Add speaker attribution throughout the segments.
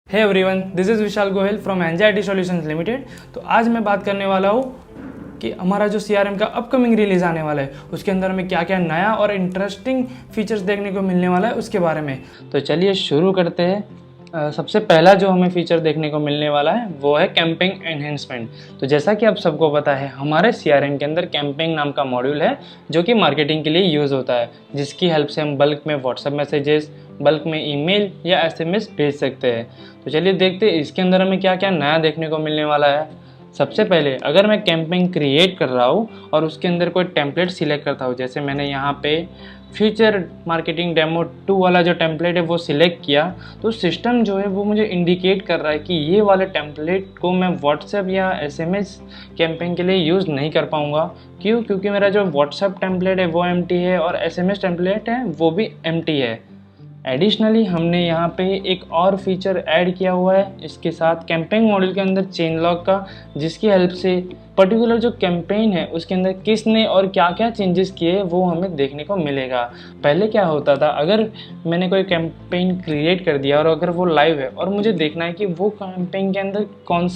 Speaker 1: Hey everyone, this is Vishal Goyal from NJIT solutions limited. तो आज मैं बात करने वाला हूँ कि हमारा जो सीआरएम का अपकमिंग रिलीज आने वाला है उसके अंदर हमें क्या क्या नया और इंटरेस्टिंग फीचर्स देखने को मिलने वाला है उसके बारे में। तो चलिए शुरू करते हैं। सबसे पहला जो हमें फीचर देखने को मिलने वाला है वो है कैंपिंग एनहेंसमेंट। तो जैसा कि आप सबको पता है, हमारे सीआरएम के अंदर कैंपिंग नाम का मॉड्यूल है जो कि मार्केटिंग के लिए यूज़ होता है, जिसकी हेल्प से हम बल्क में व्हाट्सएप मैसेजेस, बल्क में ईमेल या एसएमएस भेज सकते हैं। तो चलिए देखते हैं इसके अंदर हमें क्या क्या नया देखने को मिलने वाला है। सबसे पहले अगर मैं कैंपिंग क्रिएट कर रहा हूँ और उसके अंदर कोई टेम्पलेट सिलेक्ट करता हूँ, जैसे मैंने यहाँ पे फ्यूचर मार्केटिंग डेमो 2 वाला जो टेम्पलेट है वो सिलेक्ट किया, तो सिस्टम जो है वो मुझे इंडिकेट कर रहा है कि ये वाले टेम्पलेट को मैं व्हाट्सएप या एसएमएस कैंपेन के लिए यूज़ नहीं कर पाऊँगा। क्यों? क्योंकि मेरा जो व्हाट्सएप टेम्पलेट है वो एम्प्टी है और एसएमएस टेम्पलेट है वो भी एम्प्टी है। एडिशनली हमने यहाँ पे एक और फीचर ऐड किया हुआ है इसके साथ कैंपेन मॉड्यूल के अंदर चेन लॉग का, जिसकी हेल्प से पर्टिकुलर जो कैंपेन है उसके अंदर किसने और क्या क्या चेंजेस किए वो हमें देखने को मिलेगा। पहले क्या होता था, अगर मैंने कोई कैंपेन क्रिएट कर दिया और अगर वो लाइव है और मुझे देखना है कि वो कैंपेन के अंदर कौन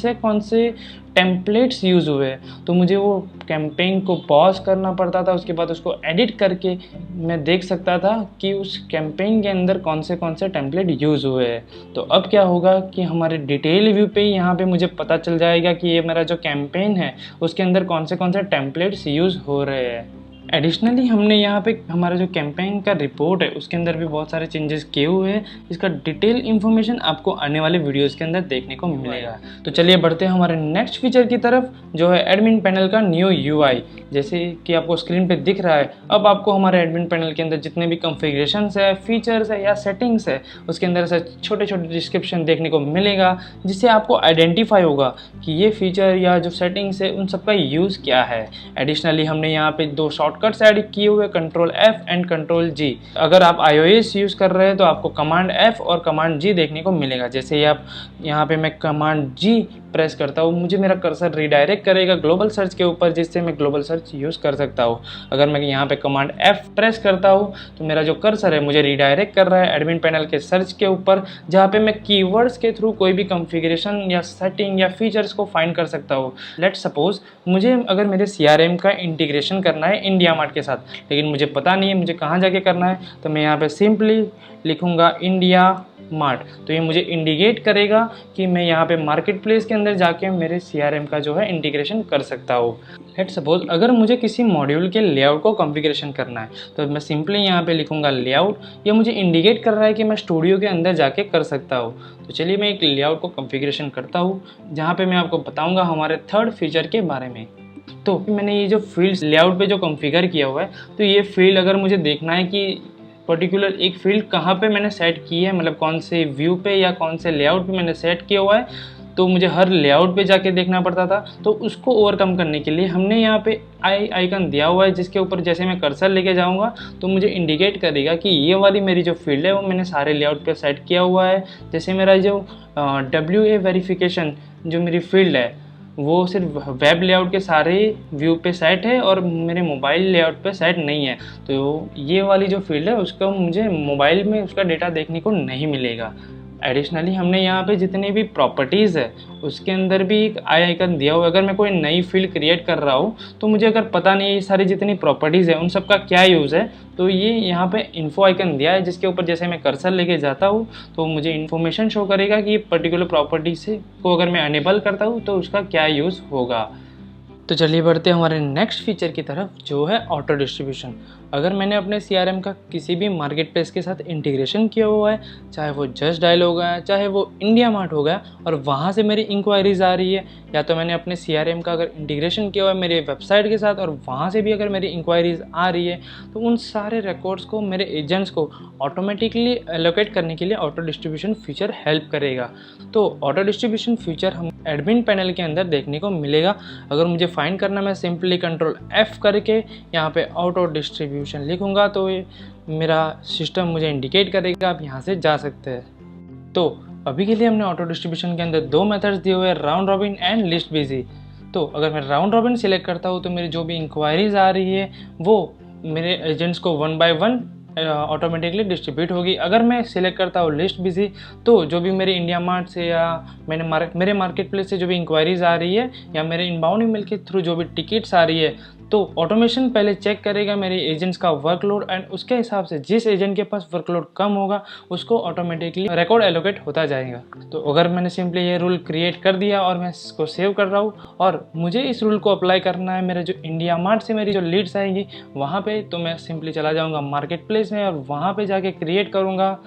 Speaker 1: से टेम्पलेट्स यूज़ हुए, तो मुझे वो कैंपेन को पॉज करना पड़ता था, उसके बाद उसको एडिट करके मैं देख सकता था कि उस कैंपेन के अंदर कौन से टेम्पलेट यूज़ हुए हैं। तो अब क्या होगा कि हमारे डिटेल व्यू पे यहाँ पे मुझे पता चल जाएगा कि ये मेरा जो कैंपेन है उसके अंदर कौन से टेम्पलेट्स यूज़ हो रहे हैं। एडिशनली हमने यहाँ पे हमारा जो कैंपेन का रिपोर्ट है उसके अंदर भी बहुत सारे चेंजेस किए हुए हैं। इसका डिटेल इन्फॉर्मेशन आपको आने वाले वीडियोस के अंदर देखने को मिलेगा। तो चलिए बढ़ते हैं हमारे नेक्स्ट फीचर की तरफ, जो है एडमिन पैनल का न्यू यूआई। जैसे कि आपको स्क्रीन पे दिख रहा है, अब आपको हमारे एडमिन पैनल के अंदर जितने भी कॉन्फ़िगरेशंस है, फीचर्स है या सेटिंग्स है, उसके अंदर ऐसे छोटे छोटे डिस्क्रिप्शन देखने को मिलेगा, जिससे आपको आइडेंटिफाई होगा कि ये फीचर या जो सेटिंग्स है उन सबका यूज़ क्या है। एडिशनली हमने यहाँ पे 2 शॉर्टकट्स ऐड किए हुए, control F and control G। अगर आप iOS यूज़ कर रहे हैं तो आपको कमांड F और कमांड G देखने को मिलेगा। जैसे ही आप यहाँ पे मैं कमांड G प्रेस करता हूँ, मुझे मेरा कर्सर रिडायरेक्ट करेगा ग्लोबल सर्च के ऊपर, जिससे मैं ग्लोबल सर्च यूज़ कर सकता हूँ। अगर मैं यहाँ पे कमांड F प्रेस करता हूँ तो मेरा जो कर्सर है मुझे रिडायरेक्ट कर रहा है एडमिन पैनल के सर्च के ऊपर, जहाँ पे मैं कीवर्ड्स के थ्रू कोई भी कॉन्फ़िगरेशन या सेटिंग या फीचर्स को फाइंड कर सकता हूँ। लेट्स सपोज मुझे अगर मेरे CRM का इंटीग्रेशन करना है इंडिया मार्ट के साथ, लेकिन मुझे पता नहीं है मुझे कहाँ जाके करना है, तो मैं यहाँ पे सिंपली लिखूँगा इंडिया मार्ट, तो ये मुझे इंडिकेट करेगा कि मैं यहाँ पे मार्केट प्लेस के अंदर जाके मेरे CRM का जो है इंटीग्रेशन कर सकता हूँ। लेट्स सपोज अगर मुझे किसी मॉड्यूल के लेआउट को कॉन्फ़िगरेशन करना है, तो मैं सिंपली यहाँ पे लिखूँगा लेआउट। ये मुझे इंडिकेट कर रहा है कि मैं स्टूडियो के अंदर जाके कर सकता हूँ। तो चलिए मैं एक लेआउट को कॉन्फ़िगरेशन करता हूँ, जहाँ पे मैं आपको बताऊँगा हमारे थर्ड फीचर के बारे में। तो मैंने ये जो फील्ड लेआउट पे जो कॉन्फ़िगर किया हुआ है, तो ये फील्ड अगर मुझे देखना है कि पर्टिकुलर एक फील्ड कहाँ पे मैंने सेट की है, मतलब कौन से व्यू पे या कौन से लेआउट पे मैंने सेट किया हुआ है, तो मुझे हर लेआउट पे जाके देखना पड़ता था। तो उसको ओवरकम करने के लिए हमने यहाँ पे आई आइकन दिया हुआ है, जिसके ऊपर जैसे मैं कर्सर लेके जाऊँगा तो मुझे इंडिकेट करेगा कि ये वाली मेरी जो फील्ड है वो मैंने सारे लेआउट पे सेट किया हुआ है। जैसे मेरा जो WA वेरिफिकेशन जो मेरी फील्ड है वो सिर्फ वेब लेआउट के सारे व्यू पे सेट है और मेरे मोबाइल लेआउट पे सेट नहीं है, तो ये वाली जो फील्ड है उसका मुझे मोबाइल में उसका डेटा देखने को नहीं मिलेगा। एडिशनली हमने यहाँ पे जितनी भी प्रॉपर्टीज़ है उसके अंदर भी एक आई आइकन दिया हुआ है। अगर मैं कोई नई फील्ड क्रिएट कर रहा हूँ तो मुझे अगर पता नहीं ये सारी जितनी प्रॉपर्टीज़ है उन सब का क्या यूज़ है, तो ये यहाँ पे इन्फो आइकन दिया है, जिसके ऊपर जैसे मैं कर्सर लेके जाता हूँ तो मुझे इन्फॉर्मेशन शो करेगा कि ये पर्टिकुलर प्रॉपर्टी से को अगर मैं अनेबल करता हूँ तो उसका क्या यूज़ होगा। तो चलिए बढ़ते हैं हमारे नेक्स्ट फीचर की तरफ, जो है ऑटो डिस्ट्रीब्यूशन। अगर मैंने अपने CRM का किसी भी मार्केट प्लेस के साथ इंटीग्रेशन किया हुआ है, चाहे वो जस्ट डायल हो गया, चाहे वो इंडिया मार्ट हो गया, और वहाँ से मेरी इंक्वायरीज़ आ रही है, या तो मैंने अपने CRM का अगर इंटीग्रेशन किया हुआ है मेरे वेबसाइट के साथ और वहाँ से भी अगर मेरी इंक्वायरीज़ आ रही है, तो उन सारे रिकॉर्ड्स को मेरे एजेंट्स को ऑटोमेटिकली एलोकेट करने के लिए ऑटो डिस्ट्रीब्यूशन फीचर हेल्प करेगा। तो ऑटो डिस्ट्रीब्यूशन फीचर हम एडमिन पैनल के अंदर देखने को मिलेगा। अगर मुझे फाइंड करना, मैं सिंपली कंट्रोल F करके यहाँ पे ऑटो डिस्ट्रीब्यूशन लिखूँगा तो ये मेरा सिस्टम मुझे इंडिकेट करेगा आप यहाँ से जा सकते हैं। तो अभी के लिए हमने ऑटो डिस्ट्रीब्यूशन के अंदर 2 मेथड्स दिए हुए हैं, round robin and list busy. तो अगर मैं राउंड रॉबिन सिलेक्ट करता हूँ तो मेरी जो भी इंक्वायरीज आ रही है वो मेरे एजेंट्स को 1 बाय 1 ऑटोमेटिकली डिस्ट्रीब्यूट होगी। अगर मैं सिलेक्ट करता हूँ लिस्ट बिजी, तो जो भी मेरे इंडिया मार्ट से या मेरे मार्केट प्लेस से जो भी इंक्वायरीज आ रही है या मेरे इनबाउंड ईमेल के थ्रू जो भी टिकट्स आ रही है, तो ऑटोमेशन पहले चेक करेगा मेरे एजेंट्स का वर्कलोड एंड उसके हिसाब से जिस एजेंट के पास वर्कलोड कम होगा उसको ऑटोमेटिकली रिकॉर्ड एलोकेट होता जाएगा। तो अगर मैंने सिंपली ये रूल क्रिएट कर दिया और मैं इसको सेव कर रहा हूँ और मुझे इस रूल को अप्लाई करना है मेरे जो इंडिया मार्ट से मेरी जो लीड्स आएंगी वहाँ पे, तो मैं सिंपली चला जाऊँगा मार्केट प्लेस में और वहाँ पे जाके क्रिएट करूँगा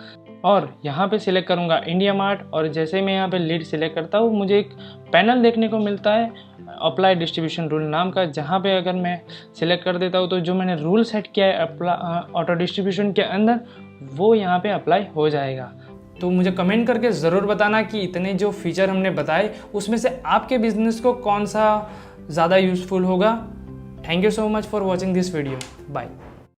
Speaker 1: और यहाँ पे सिलेक्ट करूँगा इंडिया मार्ट। और जैसे मैं यहाँ पे लीड सिलेक्ट करता हूँ मुझे एक पैनल देखने को मिलता है अप्लाई डिस्ट्रीब्यूशन रूल नाम का, जहाँ पे अगर मैं सिलेक्ट कर देता हूँ तो जो मैंने रूल सेट किया है ऑटो डिस्ट्रीब्यूशन के अंदर वो यहाँ पे अप्लाई हो जाएगा। तो मुझे कमेंट करके ज़रूर बताना कि इतने जो फीचर हमने बताए उसमें से आपके बिजनेस को कौन सा ज़्यादा यूज़फुल होगा। Thank you so much for watching this video. Bye.